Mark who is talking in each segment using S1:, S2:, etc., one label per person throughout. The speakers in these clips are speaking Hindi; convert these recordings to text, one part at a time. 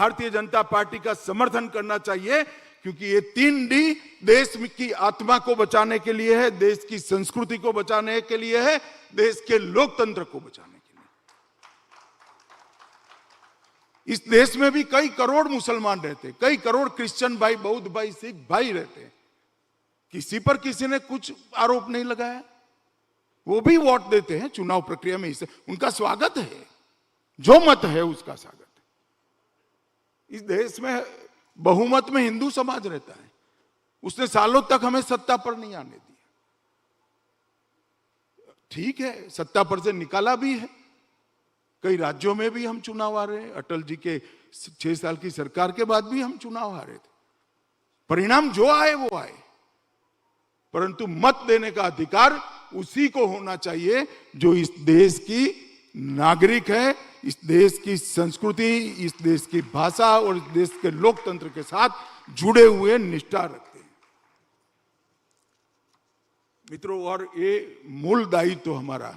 S1: भारतीय जनता पार्टी का समर्थन करना चाहिए, क्योंकि ये 3D देश की आत्मा को बचाने के लिए है, देश की संस्कृति को बचाने के लिए है, देश के लोकतंत्र को बचाने के लिए। इस देश में भी कई करोड़ मुसलमान रहते, कई करोड़ क्रिश्चियन भाई, बौद्ध भाई, सिख भाई रहते हैं। किसी पर किसी ने कुछ आरोप नहीं लगाया। वो भी वोट देते हैं चुनाव प्रक्रिया में, इसे उनका स्वागत है, जो मत है उसका स्वागत है। इस देश में बहुमत में हिंदू समाज रहता है, उसने सालों तक हमें सत्ता पर नहीं आने दिया। ठीक है, सत्ता पर से निकाला भी है, कई राज्यों में भी हम चुनाव हारे हैं। अटल जी के 6 साल की सरकार के बाद भी हम चुनाव हारे थे। परिणाम जो आए वो आए, परंतु मत देने का अधिकार उसी को होना चाहिए जो इस देश की नागरिक है, इस देश की संस्कृति, इस देश की भाषा और इस देश के लोकतंत्र के साथ जुड़े हुए निष्ठा रखते हैं। मित्रों, और ये मूल दायित्व तो हमारा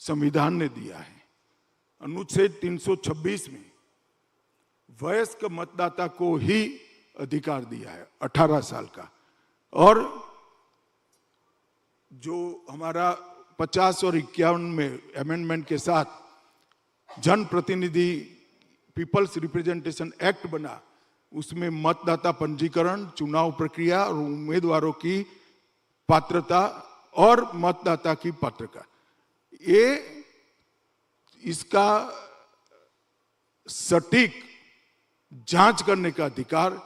S1: संविधान ने दिया है। अनुच्छेद 326 में वयस्क मतदाता को ही अधिकार दिया है, 18 साल का। और जो हमारा 50 और 51 में अमेंडमेंट के साथ जन प्रतिनिधि पीपल्स रिप्रेजेंटेशन एक्ट बना, उसमें मतदाता पंजीकरण, चुनाव प्रक्रिया और उम्मीदवारों की पात्रता और मतदाता की पात्रता, ये इसका सटीक जांच करने का अधिकार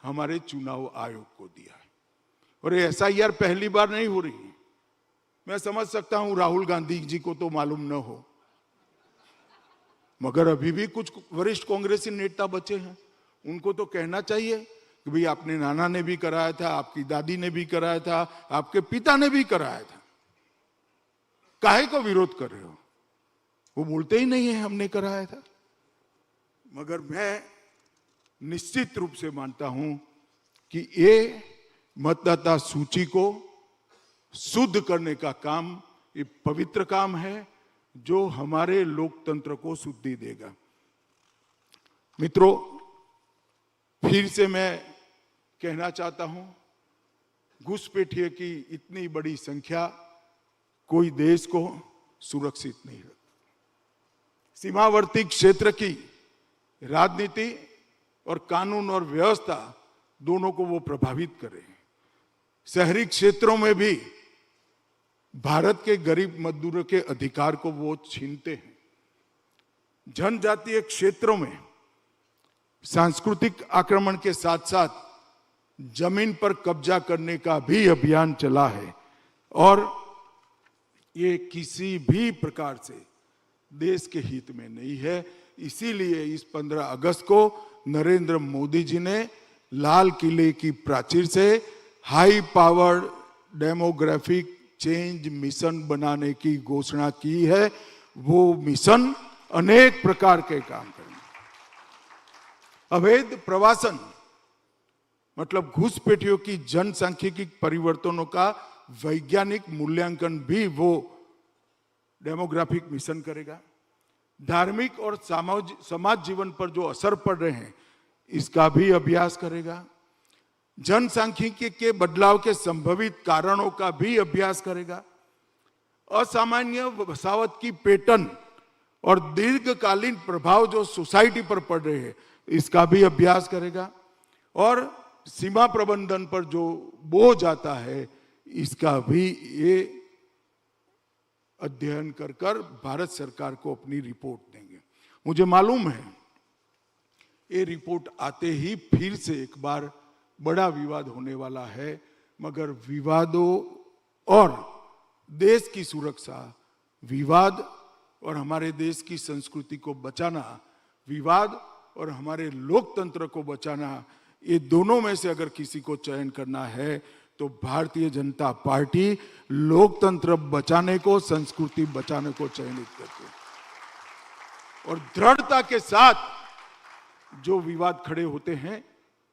S1: हमारे चुनाव आयोग को दिया है। और ये एसआईआर पहली बार नहीं हो रही है। मैं समझ सकता हूं राहुल गांधी जी को तो मालूम न हो, मगर अभी भी कुछ वरिष्ठ कांग्रेसी नेता बचे हैं, उनको तो कहना चाहिए कि भाई आपने नाना ने भी कराया था, आपकी दादी ने भी कराया था, आपके पिता ने भी कराया था, काहे को विरोध कर रहे हो? वो बोलते ही नहीं है हमने कराया था। मगर मैं निश्चित रूप से मानता हूं कि ये मतदाता सूची को शुद्ध करने का काम, ये पवित्र काम है जो हमारे लोकतंत्र को शुद्धि देगा। मित्रों, फिर से मैं कहना चाहता हूं, घुसपैठिए की इतनी बड़ी संख्या कोई देश को सुरक्षित नहीं रखती। सीमावर्ती क्षेत्र की राजनीति और कानून और व्यवस्था दोनों को वो प्रभावित करे। शहरी क्षेत्रों में भी भारत के गरीब मजदूरों के अधिकार को वो छीनते हैं। जनजातीय क्षेत्रों में सांस्कृतिक आक्रमण के साथ साथ जमीन पर कब्जा करने का भी अभियान चला है और ये किसी भी प्रकार से देश के हित में नहीं है। इसीलिए इस 15 अगस्त को नरेंद्र मोदी जी ने लाल किले की प्राचीर से high powered demographic change mission बनाने की घोषणा की है। वो मिशन अनेक प्रकार के काम करेंगे। अवैध प्रवासन मतलब घुसपैठियों की जनसांख्यिकी परिवर्तनों का वैज्ञानिक मूल्यांकन भी वो डेमोग्राफिक मिशन करेगा। धार्मिक और समाज जीवन पर जो असर पड़ रहे हैं इसका भी अभ्यास करेगा। जनसांख्यिकी के बदलाव के संभवित कारणों का भी अभ्यास करेगा। असामान्य बसावट की पैटर्न और दीर्घकालीन प्रभाव जो सोसाइटी पर पड़ रहे हैं इसका भी अभ्यास करेगा। और सीमा प्रबंधन पर जो बोझ आता है इसका भी ये अध्ययन कर कर भारत सरकार को अपनी रिपोर्ट देंगे। मुझे मालूम है ये रिपोर्ट आते ही फिर से एक बार बड़ा विवाद होने वाला है, मगर विवादों और देश की सुरक्षा, विवाद और हमारे देश की संस्कृति को बचाना, विवाद और हमारे लोकतंत्र को बचाना, ये दोनों में से अगर किसी को चयन करना है तो भारतीय जनता पार्टी लोकतंत्र बचाने को, संस्कृति बचाने को चयनित करती है। और दृढ़ता के साथ जो विवाद खड़े होते हैं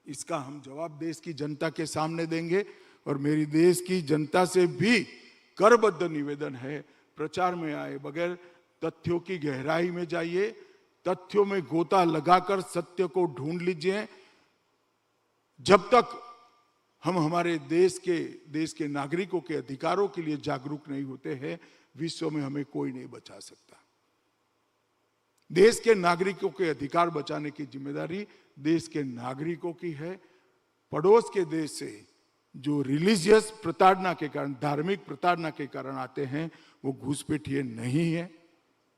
S1: इसका हम जवाब देश की जनता के सामने देंगे। और मेरी देश की जनता से भी करबद्ध निवेदन है, प्रचार में आए बगैर तथ्यों की गहराई में जाइए, तथ्यों में गोता लगाकर सत्य को ढूंढ लीजिए। जब तक हम हमारे देश के नागरिकों के अधिकारों के लिए जागरूक नहीं होते हैं, विश्व में हमें कोई नहीं बचा सकता। देश के नागरिकों के अधिकार बचाने की जिम्मेदारी देश के नागरिकों की है। पड़ोस के देश से जो रिलीजियस प्रताड़ना के कारण, धार्मिक प्रताड़ना के कारण आते हैं, वो घुसपैठिए नहीं है,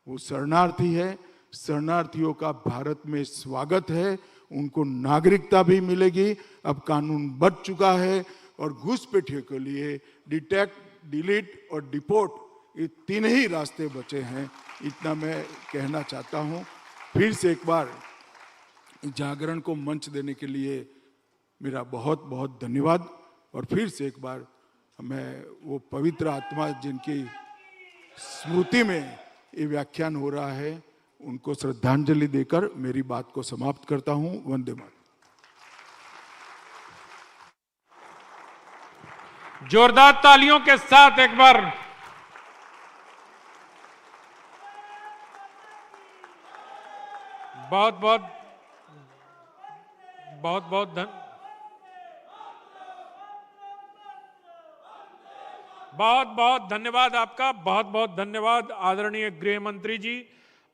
S1: वो शरणार्थी है। शरणार्थियों का भारत में स्वागत है, उनको नागरिकता भी मिलेगी। अब कानून बन चुका है और घुसपैठियों के लिए डिटेक्ट, डिलीट और डिपोर्ट, ये तीन ही रास्ते बचे हैं। इतना मैं कहना चाहता हूं। फिर से एक बार जागरण को मंच देने के लिए मेरा बहुत बहुत धन्यवाद। और फिर से एक बार मैं वो पवित्र आत्मा जिनकी स्मृति में ये व्याख्यान हो रहा है, उनको श्रद्धांजलि देकर मेरी बात को समाप्त करता हूं। वंदे मातरम।
S2: जोरदार तालियों के साथ एक बार बहुत बहुत धन्यवाद आपका। बहुत बहुत धन्यवाद आदरणीय गृह मंत्री जी।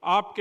S2: आपके